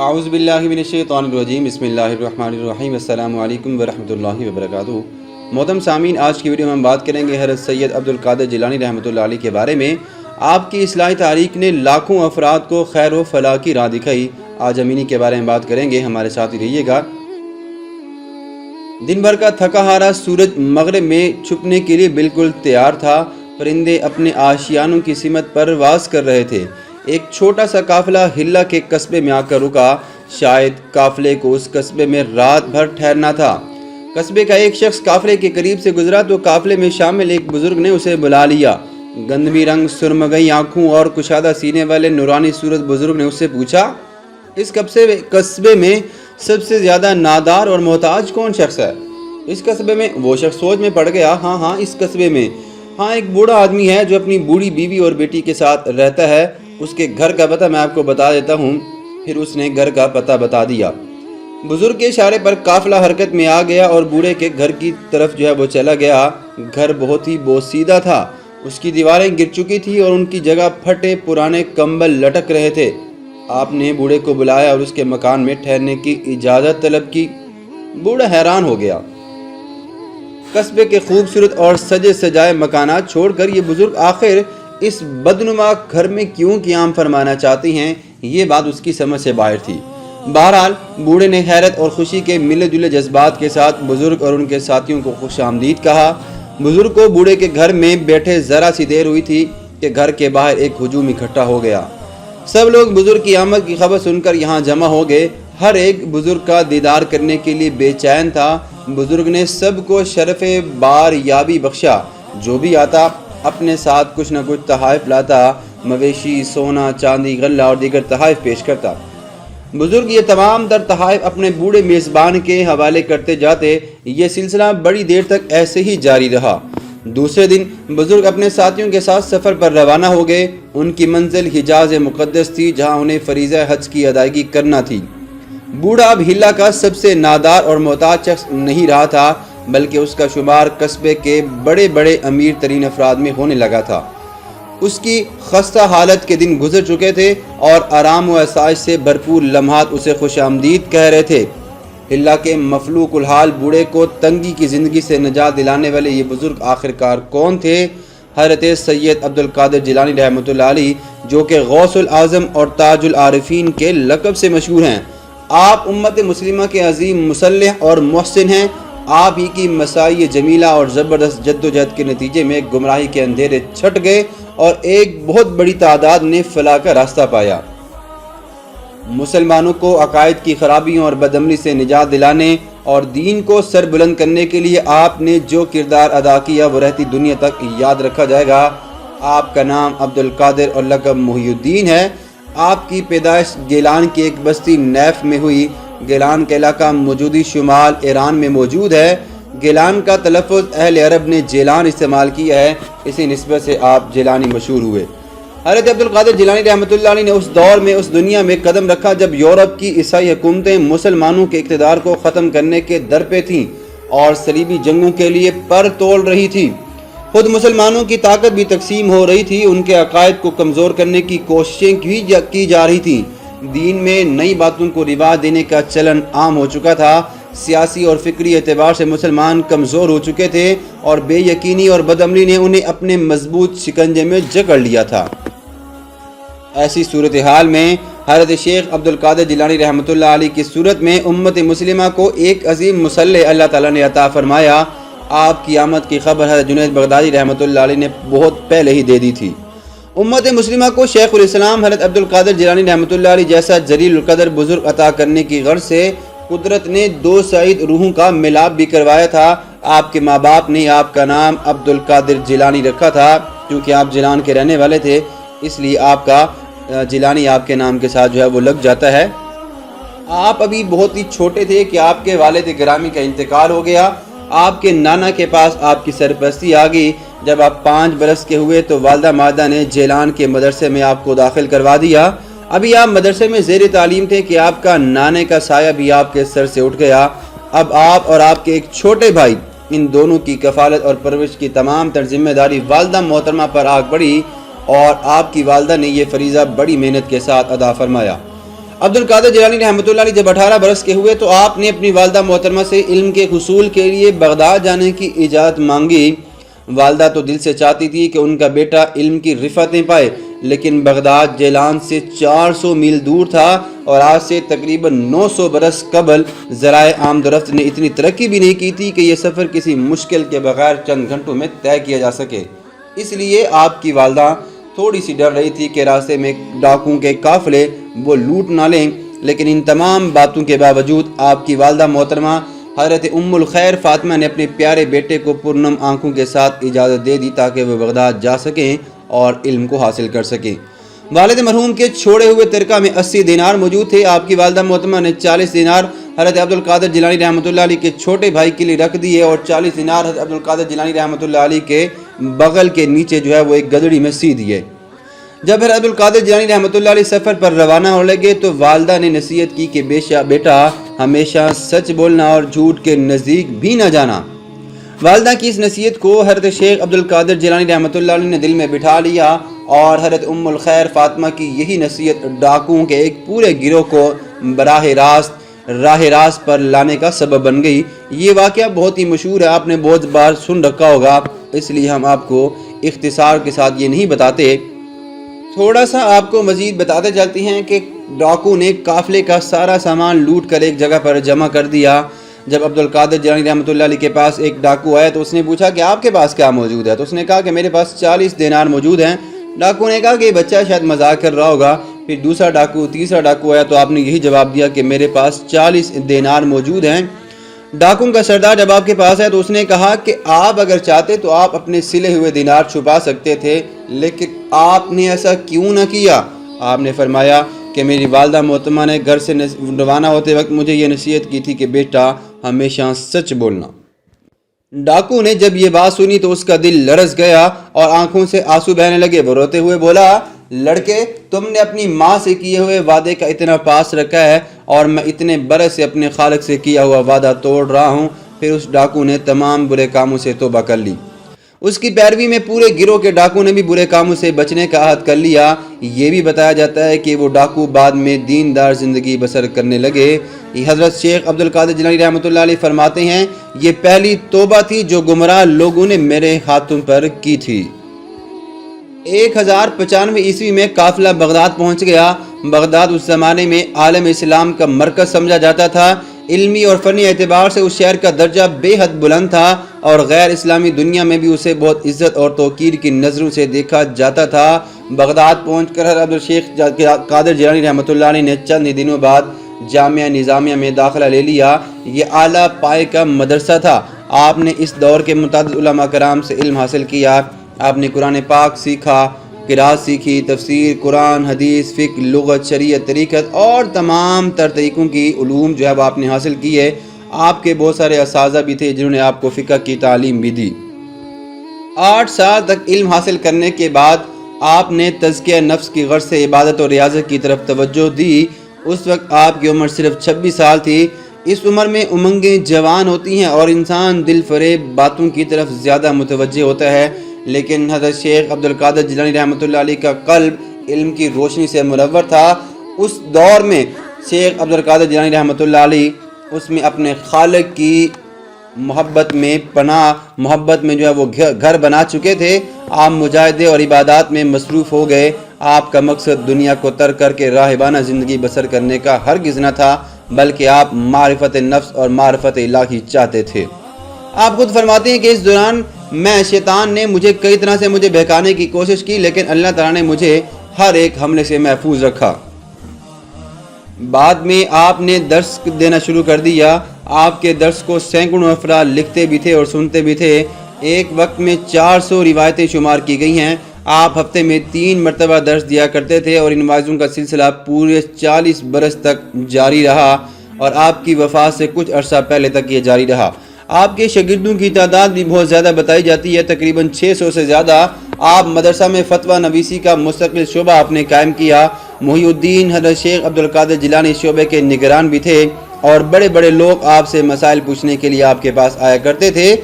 اعوذ باللہ من الشیطان الرجیم بسم اللہ الرحمن الرحیم السلام علیکم ورحمۃ اللہ وبرکاتہ۔ محترم سامعین، آج کی ویڈیو میں ہم بات کریں گے حضرت سید عبد القادر جیلانی رحمۃ اللہ علیہ کے بارے میں۔ آپ کی اصلاحی تحریک نے لاکھوں افراد کو خیر و فلاح کی راہ دکھائی۔ آج ہم انہی کے بارے میں بات کریں گے، ہمارے ساتھ ہی رہیے گا۔ دن بھر کا تھکا ہارا سورج مغرب میں چھپنے کے لیے بالکل تیار تھا۔ پرندے اپنے آشیانوں کی سمت پرواز کر رہے تھے۔ ایک چھوٹا سا قافلہ ہلہ کے قصبے میں آ کر رکا۔ شاید قافلے کو اس قصبے میں رات بھر ٹھہرنا تھا۔ قصبے کا ایک شخص قافلے کے قریب سے گزرا تو قافلے میں شامل ایک بزرگ نے اسے بلا لیا۔ گندمی رنگ، سرمگئی آنکھوں اور کشادہ سینے والے نورانی صورت بزرگ نے اس سے پوچھا، اس قصبے میں سب سے زیادہ نادار اور محتاج کون شخص ہے؟ اس قصبے میں؟ وہ شخص سوچ میں پڑ گیا۔ ہاں اس قصبے میں ایک بوڑھا آدمی ہے جو اپنی بوڑھی بیوی اور بیٹی کے ساتھ رہتا ہے۔ اس کے گھر کا پتہ میں آپ کو بتا دیتا ہوں۔ پھر اس نے گھر کا پتہ بتا دیا۔ بزرگ کے اشارے پر قافلہ حرکت میں آ گیا اور بوڑھے کے گھر کی طرف وہ چلا گیا۔ گھر بہت ہی بوسیدہ تھا۔ اس کی دیواریں گر چکی تھی اور ان کی جگہ پھٹے پرانے کمبل لٹک رہے تھے۔ آپ نے بوڑھے کو بلایا اور اس کے مکان میں ٹھہرنے کی اجازت طلب کی۔ بوڑھا حیران ہو گیا۔ قصبے کے خوبصورت اور سجے سجائے مکانات چھوڑ کر یہ بزرگ آخر اس بدنما گھر میں کیوں قیام فرمانا چاہتی ہیں؟ یہ بات اس کی سمجھ سے باہر تھی۔ بہرحال بوڑھے نے حیرت اور خوشی کے ملے جلے جذبات کے ساتھ بزرگ اور ان کے ساتھیوں کو خوش آمدید کہا۔ بزرگ کو بوڑھے کے گھر میں بیٹھے ذرا سی دیر ہوئی تھی کہ گھر کے باہر ایک ہجوم اکٹھا ہو گیا۔ سب لوگ بزرگ کی آمد کی خبر سن کر یہاں جمع ہو گئے۔ ہر ایک بزرگ کا دیدار کرنے کے لیے بے چین تھا۔ بزرگ نے سب کو شرف بار یابی بخشا۔ جو بھی آتا اپنے ساتھ کچھ نہ کچھ تحائف لاتا، مویشی، سونا، چاندی، غلہ اور دیگر تحائف پیش کرتا۔ بزرگ یہ تمام تر تحائف اپنے بوڑھے میزبان کے حوالے کرتے جاتے۔ یہ سلسلہ بڑی دیر تک ایسے ہی جاری رہا۔ دوسرے دن بزرگ اپنے ساتھیوں کے ساتھ سفر پر روانہ ہو گئے۔ ان کی منزل حجاز مقدس تھی، جہاں انہیں فریضہ حج کی ادائیگی کرنا تھی۔ بوڑھا اب ہلہ کا سب سے نادار اور محتاج شخص نہیں رہا تھا، بلکہ اس کا شمار قصبے کے بڑے بڑے امیر ترین افراد میں ہونے لگا تھا۔ اس کی خستہ حالت کے دن گزر چکے تھے اور آرام و آسائش سے بھرپور لمحات اسے خوش آمدید کہہ رہے تھے۔ ہلہ کے مفلوق الحال بوڑھے کو تنگی کی زندگی سے نجات دلانے والے یہ بزرگ آخرکار کون تھے؟ حضرت سید عبد القادر جیلانی رحمۃ اللہ علیہ، جو کہ غوث العظم اور تاج العارفین کے لقب سے مشہور ہیں۔ آپ امت مسلمہ کے عظیم مصلح اور محسن ہیں۔ آپ ہی کی مساعی جمیلہ اور زبردست جدوجہد کے نتیجے میں گمراہی کے اندھیرے چھٹ گئے اور ایک بہت بڑی تعداد نے فلاح کا راستہ پایا۔ مسلمانوں کو عقائد کی خرابیوں اور بدعملی سے نجات دلانے اور دین کو سر بلند کرنے کے لیے آپ نے جو کردار ادا کیا وہ رہتی دنیا تک یاد رکھا جائے گا۔ آپ کا نام عبد القادر اور لقب محی الدین ہے۔ آپ کی پیدائش گیلان کی ایک بستی نیف میں ہوئی۔ گیلان کا علاقہ موجودی شمال ایران میں موجود ہے۔ گیلان کا تلفظ اہل عرب نے جیلان استعمال کیا ہے، اسی نسبت سے آپ جیلانی مشہور ہوئے۔ حضرت عبد القادر جیلانی رحمۃ اللہ علیہ نے اس دور میں اس دنیا میں قدم رکھا جب یورپ کی عیسائی حکومتیں مسلمانوں کے اقتدار کو ختم کرنے کے در پہ تھیں اور صلیبی جنگوں کے لیے پر تول رہی تھی۔ خود مسلمانوں کی طاقت بھی تقسیم ہو رہی تھی۔ ان کے عقائد کو کمزور کرنے کی کوششیں کی جا رہی تھیں۔ دین میں نئی باتوں کو رواج دینے کا چلن عام ہو چکا تھا۔ سیاسی اور فکری اعتبار سے مسلمان کمزور ہو چکے تھے اور بے یقینی اور بدعملی نے انہیں اپنے مضبوط شکنجے میں جکڑ لیا تھا۔ ایسی صورتحال میں حضرت شیخ عبد القادر جیلانی رحمۃ اللہ علیہ کی صورت میں امت مسلمہ کو ایک عظیم مصلح اللہ تعالیٰ نے عطا فرمایا۔ آپ کی آمد کی خبر حضرت جنید بغدادی رحمۃ اللہ علیہ نے بہت پہلے ہی دے دی تھی۔ امت مسلمہ کو شیخ الاسلام حضرت عبد القادر جیلانی رحمۃ اللہ علیہ جیسا جلیل القدر بزرگ عطا کرنے کی غرض سے قدرت نے دو سعید روحوں کا ملاپ بھی کروایا تھا۔ آپ کے ماں باپ نے آپ کا نام عبد القادر جیلانی رکھا تھا، کیونکہ آپ جیلان کے رہنے والے تھے، اس لیے آپ کا جیلانی آپ کے نام کے ساتھ وہ لگ جاتا ہے۔ آپ ابھی بہت ہی چھوٹے تھے کہ آپ کے والد گرامی کا انتقال ہو گیا۔ آپ کے نانا کے پاس آپ کی سرپرستی آ گئی۔ جب آپ 5 برس کے ہوئے تو والدہ ماجدہ نے جیلان کے مدرسے میں آپ کو داخل کروا دیا۔ ابھی آپ مدرسے میں زیر تعلیم تھے کہ آپ کا نانے کا سایہ بھی آپ کے سر سے اٹھ گیا۔ اب آپ اور آپ کے ایک چھوٹے بھائی، ان دونوں کی کفالت اور پرورش کی تمام تر ذمہ داری والدہ محترمہ پر آ پڑی اور آپ کی والدہ نے یہ فریضہ بڑی محنت کے ساتھ ادا فرمایا۔ عبد القادر جیلانی رحمۃ اللہ علیہ جب 18 برس کے ہوئے تو آپ نے اپنی والدہ محترمہ سے علم کے حصول کے لیے بغداد جانے کی اجازت مانگی۔ والدہ تو دل سے چاہتی تھی کہ ان کا بیٹا علم کی رفعتیں پائے، لیکن بغداد جیلان سے 400 میل دور تھا اور آج سے تقریباً 900 برس قبل ذرائع آمد و رفت نے اتنی ترقی بھی نہیں کی تھی کہ یہ سفر کسی مشکل کے بغیر چند گھنٹوں میں طے کیا جا سکے۔ اس لیے آپ کی والدہ تھوڑی سی ڈر رہی تھی کہ راستے میں ڈاکوؤں کے قافلے وہ لوٹ نہ لیں، لیکن ان تمام باتوں کے باوجود آپ کی والدہ محترمہ حضرت ام الخیر فاطمہ نے اپنے پیارے بیٹے کو پرنم آنکھوں کے ساتھ اجازت دے دی تاکہ وہ بغداد جا سکیں اور علم کو حاصل کر سکیں۔ والد مرحوم کے چھوڑے ہوئے ترکہ میں 80 دینار موجود تھے۔ آپ کی والدہ محترمہ نے 40 دینار حضرت عبد القادر جیلانی رحمۃ اللہ علیہ کے چھوٹے بھائی کے لیے رکھ دیے اور 40 دینار حضرت عبد القادر جیلانی رحمۃ اللہ علیہ کے بغل کے نیچے وہ ایک گدڑی میں سی دیے۔ جب حضرت عبد القادر جیلانی رحمۃ اللہ علیہ سفر پر روانہ ہو لگے تو والدہ نے نصیحت کی کہ بیٹا ہمیشہ سچ بولنا اور جھوٹ کے نزدیک بھی نہ جانا۔ والدہ کی اس نصیحت کو حضرت شیخ عبد القادر جیلانی رحمۃ اللہ علیہ نے دل میں بٹھا لیا اور حضرت ام الخیر فاطمہ کی یہی نصیحت ڈاکوؤں کے ایک پورے گروہ کو راہ راست پر لانے کا سبب بن گئی۔ یہ واقعہ بہت ہی مشہور ہے، آپ نے بہت بار سن رکھا ہوگا، اس لیے ہم آپ کو اختصار کے ساتھ یہ نہیں بتاتے۔ تھوڑا سا آپ کو مزید بتاتے چلتے ہیں کہ ڈاکو نے قافلے کا سارا سامان لوٹ کر ایک جگہ پر جمع کر دیا۔ جب عبد القادر جیلانی رحمۃ اللہ علیہ کے پاس ایک ڈاکو آیا تو اس نے پوچھا کہ آپ کے پاس کیا موجود ہے؟ تو اس نے کہا کہ میرے پاس 40 دینار موجود ہیں۔ ڈاکو نے کہا کہ یہ بچہ شاید مذاق کر رہا ہوگا۔ پھر تیسرا ڈاکو آیا تو آپ نے یہی جواب دیا کہ میرے پاس 40 دینار موجود ہیں۔ ڈاکو کا سردار جب آپ کے پاس ہے تو اس نے کہا کہ آپ اگر چاہتے تو آپ اپنے سلے ہوئے دینار چھپا سکتے تھے، لیکن آپ نے ایسا کیوں نہ کیا؟ آپ نے فرمایا کہ میری والدہ محترمہ نے گھر سے روانہ ہوتے وقت مجھے یہ نصیحت کی تھی کہ بیٹا ہمیشہ سچ بولنا۔ ڈاکو نے جب یہ بات سنی تو اس کا دل لرز گیا اور آنکھوں سے آنسو بہنے لگے۔ وہ روتے ہوئے بولا، لڑکے تم نے اپنی ماں سے کیے ہوئے وعدے کا اتنا پاس رکھا ہے اور میں اتنے برس سے اپنے خالق سے کیا ہوا وعدہ توڑ رہا ہوں۔ پھر اس ڈاکو نے تمام برے کاموں سے توبہ کر لی۔ اس کی پیروی میں پورے گروہ کے ڈاکو نے بھی برے کاموں سے بچنے کا عہد کر لیا۔ یہ بھی بتایا جاتا ہے کہ وہ ڈاکو بعد میں دیندار زندگی بسر کرنے لگے۔ حضرت شیخ عبد القادر جیلانی رحمۃ اللہ علیہ فرماتے ہیں، یہ پہلی توبہ تھی جو گمراہ لوگوں نے میرے ہاتھوں پر کی تھی۔ 1095 عیسوی میں قافلہ بغداد پہنچ گیا۔ بغداد اس زمانے میں عالم اسلام کا مرکز سمجھا جاتا تھا۔ علمی اور فنی اعتبار سے اس شہر کا درجہ بے حد بلند تھا اور غیر اسلامی دنیا میں بھی اسے بہت عزت اور توقیر کی نظروں سے دیکھا جاتا تھا۔ بغداد پہنچ کر حضرت عبدالشیخ قادر جیلانی رحمۃ اللہ علیہ نے چند ہی دنوں بعد جامعہ نظامیہ میں داخلہ لے لیا۔ یہ اعلیٰ پائے کا مدرسہ تھا۔ آپ نے اس دور کے متعدد علماء کرام سے علم حاصل کیا۔ آپ نے قرآن پاک سیکھا، قرات سیکھی، تفسیر، قرآن، حدیث، فقہ، لغت، شریعت، طریقت اور تمام تر طریقوں کی علوم وہ آپ نے حاصل کی ہے۔ آپ کے بہت سارے اساتذہ بھی تھے جنہوں نے آپ کو فقہ کی تعلیم بھی دی۔ 8 سال تک علم حاصل کرنے کے بعد آپ نے تزکیہ نفس کی غرض سے عبادت اور ریاضت کی طرف توجہ دی۔ اس وقت آپ کی عمر صرف 26 سال تھی۔ اس عمر میں امنگیں جوان ہوتی ہیں اور انسان دل فریب باتوں کی طرف زیادہ متوجہ ہوتا ہے، لیکن حضرت شیخ عبد القادر جیلانی رحمۃ اللہ علیہ کا قلب علم کی روشنی سے منور تھا۔ اس دور میں شیخ عبد القادر جیلانی رحمۃ اللہ علیہ اس میں اپنے خالق کی محبت میں وہ گھر بنا چکے تھے۔ آپ مجاہدے اور عبادات میں مصروف ہو گئے۔ آپ کا مقصد دنیا کو ترک کر کے راہبانہ زندگی بسر کرنے کا ہرگز نہ تھا، بلکہ آپ معرفت نفس اور معرفت الہی چاہتے تھے۔ آپ خود فرماتے ہیں کہ اس دوران شیطان نے مجھے کئی طرح سے بہکانے کی کوشش کی، لیکن اللہ تعالیٰ نے مجھے ہر ایک حملے سے محفوظ رکھا۔ بعد میں آپ نے درس دینا شروع کر دیا۔ آپ کے درس کو سینکڑوں افراد لکھتے بھی تھے اور سنتے بھی تھے۔ ایک وقت میں 400 روایتیں شمار کی گئی ہیں۔ آپ ہفتے میں 3 مرتبہ درس دیا کرتے تھے اور ان واعظوں کا سلسلہ پورے 40 برس تک جاری رہا اور آپ کی وفات سے کچھ عرصہ پہلے تک یہ جاری رہا۔ آپ کے شاگردوں کی تعداد بھی بہت زیادہ بتائی جاتی ہے، تقریباً 600 سے زیادہ۔ آپ مدرسہ میں فتویٰ نویسی کا مستقل شعبہ آپ نے قائم کیا۔ محی الدین حضرت شیخ عبد القادر جیلانی شعبے کے نگران بھی تھے اور بڑے بڑے لوگ آپ سے مسائل پوچھنے کے لیے آپ کے پاس آیا کرتے تھے۔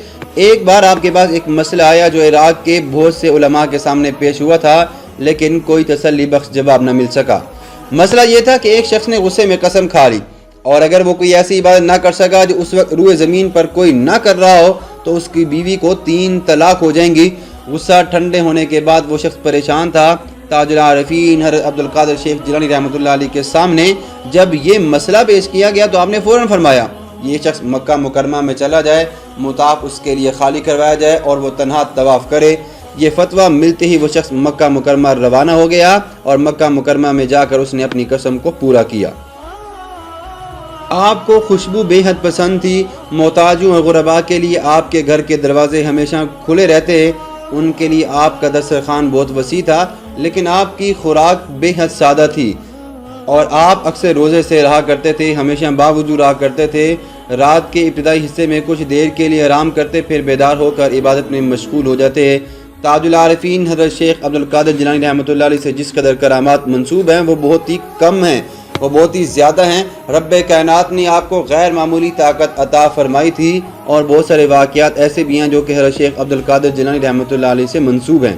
ایک بار آپ کے پاس ایک مسئلہ آیا جو عراق کے بہت سے علماء کے سامنے پیش ہوا تھا، لیکن کوئی تسلی بخش جواب نہ مل سکا۔ مسئلہ یہ تھا کہ ایک شخص نے غصے میں قسم کھا لی اور اگر وہ کوئی ایسی عبادت نہ کر سکا جو اس وقت روئے زمین پر کوئی نہ کر رہا ہو تو اس کی بیوی کو 3 طلاق ہو جائیں گی۔ غصہ ٹھنڈے ہونے کے بعد وہ شخص پریشان تھا۔ تاج العارفین حضرت عبدالقادر شیخ جیلانی رحمۃ اللہ علیہ کے سامنے جب یہ مسئلہ پیش کیا گیا تو آپ نے فوراً فرمایا یہ شخص مکہ مکرمہ میں چلا جائے، مطاف اس کے لیے خالی کروایا جائے اور وہ تنہا طواف کرے۔ یہ فتویٰ ملتے ہی وہ شخص مکہ مکرمہ روانہ ہو گیا اور مکہ مکرمہ میں جا کر اس نے اپنی قسم کو پورا کیا۔ آپ کو خوشبو بے حد پسند تھی۔ محتاجوں اور غرباء کے لیے آپ کے گھر کے دروازے ہمیشہ کھلے رہتے، ان کے لیے آپ کا دسترخوان بہت وسیع تھا، لیکن آپ کی خوراک بے حد سادہ تھی اور آپ اکثر روزے سے رہا کرتے تھے، ہمیشہ باوضو رہا کرتے تھے۔ رات کے ابتدائی حصے میں کچھ دیر کے لیے آرام کرتے، پھر بیدار ہو کر عبادت میں مشغول ہو جاتے۔ تاج العارفین حضرت شیخ عبدالقادر جیلانی رحمۃ اللہ علیہ سے جس قدر کرامات منسوب ہیں وہ بہت ہی کم ہیں، وہ بہت ہی زیادہ ہیں۔ رب کائنات نے آپ کو غیر معمولی طاقت عطا فرمائی تھی اور بہت سارے واقعات ایسے بھی ہیں جو کہ حضرت شیخ عبدالقادر جیلانی رحمۃ اللہ علیہ سے منسوب ہیں۔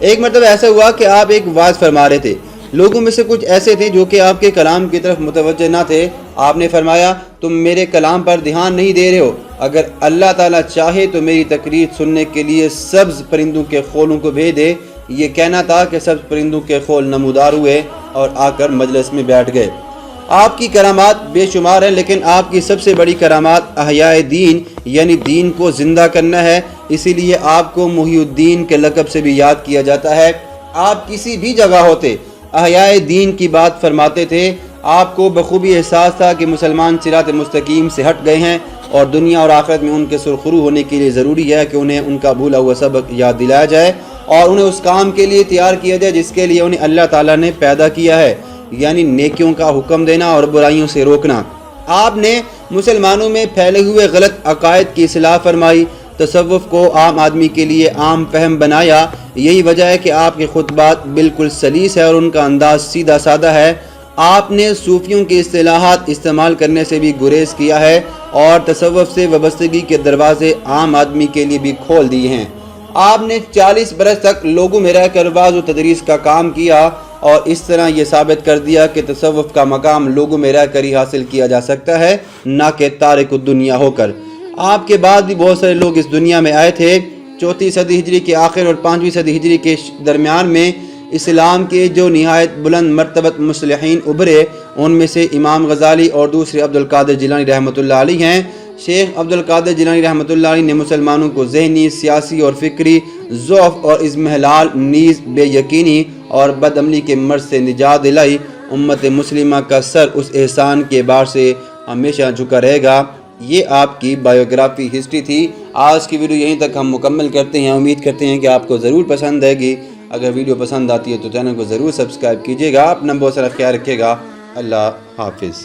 ایک مرتبہ ایسا ہوا کہ آپ ایک وعظ فرما رہے تھے، لوگوں میں سے کچھ ایسے تھے جو کہ آپ کے کلام کی طرف متوجہ نہ تھے۔ آپ نے فرمایا تم میرے کلام پر دھیان نہیں دے رہے ہو، اگر اللہ تعالیٰ چاہے تو میری تقریر سننے کے لیے سبز پرندوں کے خولوں کو بھیج دے۔ یہ کہنا تھا کہ سبز پرندوں کے خول نمودار ہوئے اور آ کر مجلس میں بیٹھ گئے۔ آپ کی کرامات بے شمار ہیں، لیکن آپ کی سب سے بڑی کرامات احیاء دین یعنی دین کو زندہ کرنا ہے، اسی لیے آپ کو محی الدین کے لقب سے بھی یاد کیا جاتا ہے۔ آپ کسی بھی جگہ ہوتے احیاء دین کی بات فرماتے تھے۔ آپ کو بخوبی احساس تھا کہ مسلمان صراط مستقیم سے ہٹ گئے ہیں اور دنیا اور آخرت میں ان کے سرخرو ہونے کے لیے ضروری ہے کہ انہیں ان کا بھولا ہوا سبق یاد دلایا جائے اور انہیں اس کام کے لیے تیار کیا جائے جس کے لیے انہیں اللہ تعالیٰ نے پیدا کیا ہے، یعنی نیکیوں کا حکم دینا اور برائیوں سے روکنا۔ آپ نے مسلمانوں میں پھیلے ہوئے غلط عقائد کی اصلاح فرمائی، تصوف کو عام آدمی کے لیے عام فہم بنایا۔ یہی وجہ ہے کہ آپ کے خطبات بالکل سلیس ہے اور ان کا انداز سیدھا سادہ ہے۔ آپ نے صوفیوں کی اصطلاحات استعمال کرنے سے بھی گریز کیا ہے اور تصوف سے وابستگی کے دروازے عام آدمی کے لیے بھی کھول دیے ہیں۔ آپ نے 40 برس تک لوگوں میں رہ کر وعظ و تدریس کا کام کیا اور اس طرح یہ ثابت کر دیا کہ تصوف کا مقام لوگوں میں رہ کر ہی حاصل کیا جا سکتا ہے، نہ کہ تارک الدنیا ہو کر۔ آپ کے بعد بھی بہت سارے لوگ اس دنیا میں آئے تھے۔ 4 صدی ہجری کے آخر اور 5 صدی ہجری کے درمیان میں اسلام کے جو نہایت بلند مرتبت مصلحین ابھرے ان میں سے امام غزالی اور دوسرے عبدالقادر جیلانی رحمۃ اللہ علیہ ہیں۔ شیخ عبدالقادر جیلانی رحمۃ اللہ علیہ نے مسلمانوں کو ذہنی، سیاسی اور فکری ضعف اور اضمحلال نیز بے یقینی اور بدعملی کے مرض سے نجات دلائی۔ امت مسلمہ کا سر اس احسان کے بار سے ہمیشہ جھکا رہے گا۔ یہ آپ کی بایوگرافی ہسٹری تھی۔ آج کی ویڈیو یہیں تک ہم مکمل کرتے ہیں۔ امید کرتے ہیں کہ آپ کو ضرور پسند آئے گی۔ اگر ویڈیو پسند آتی ہے تو چینل کو ضرور سبسکرائب کیجیے گا۔ اپنا بہت سارا خیال رکھیے گا۔ اللہ حافظ۔